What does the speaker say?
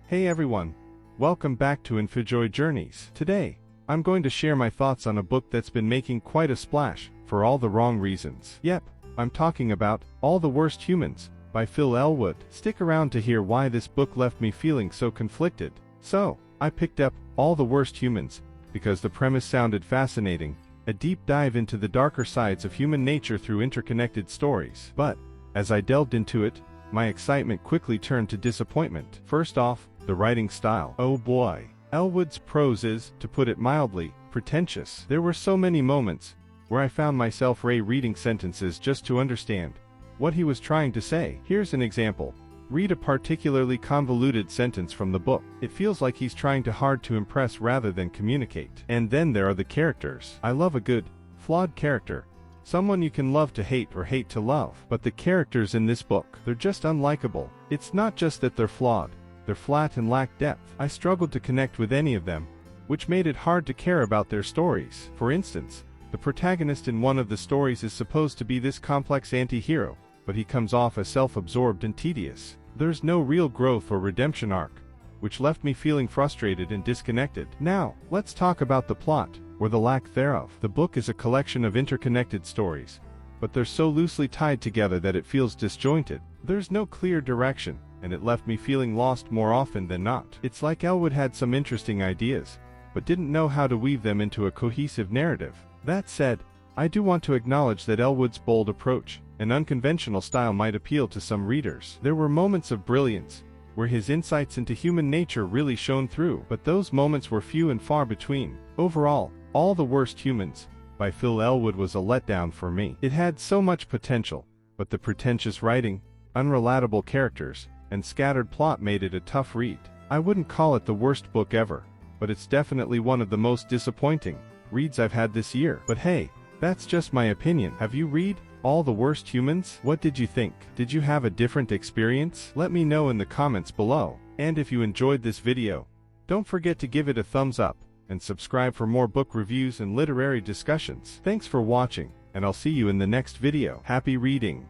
Hey everyone, welcome back to Infojoy Journeys. Today, I'm going to share my thoughts on a book that's been making quite a splash, for all the wrong reasons. Yep, I'm talking about All the Worst Humans, by Phil Elwood. Stick around to hear why this book left me feeling so conflicted. So, I picked up All the Worst Humans, because the premise sounded fascinating, a deep dive into the darker sides of human nature through interconnected stories. But, as I delved into it, my excitement quickly turned to disappointment. First off, the writing style. Oh boy. Elwood's prose is, to put it mildly, pretentious. There were so many moments where I found myself rereading sentences just to understand what he was trying to say. Here's an example. Read a particularly convoluted sentence from the book. It feels like he's trying too hard to impress rather than communicate. And then there are the characters. I love a good, flawed character. Someone you can love to hate or hate to love. But the characters in this book, they're just unlikable. It's not just that they're flawed, they're flat and lack depth. I struggled to connect with any of them, which made it hard to care about their stories. For instance, the protagonist in one of the stories is supposed to be this complex anti-hero, but he comes off as self-absorbed and tedious. There's no real growth or redemption arc, which left me feeling frustrated and disconnected. Now, let's talk about the plot, or the lack thereof. The book is a collection of interconnected stories, but they're so loosely tied together that it feels disjointed. There's no clear direction, and it left me feeling lost more often than not. It's like Elwood had some interesting ideas, but didn't know how to weave them into a cohesive narrative. That said, I do want to acknowledge that Elwood's bold approach and unconventional style might appeal to some readers. There were moments of brilliance, where his insights into human nature really shone through, but those moments were few and far between. Overall, All the Worst Humans, by Phil Elwood was a letdown for me. It had so much potential, but the pretentious writing, unrelatable characters, and scattered plot made it a tough read. I wouldn't call it the worst book ever, but it's definitely one of the most disappointing reads I've had this year. But hey, that's just my opinion. Have you read All the Worst Humans? What did you think? Did you have a different experience? Let me know in the comments below. And if you enjoyed this video, don't forget to give it a thumbs up, and subscribe for more book reviews and literary discussions. Thanks for watching, and I'll see you in the next video. Happy reading!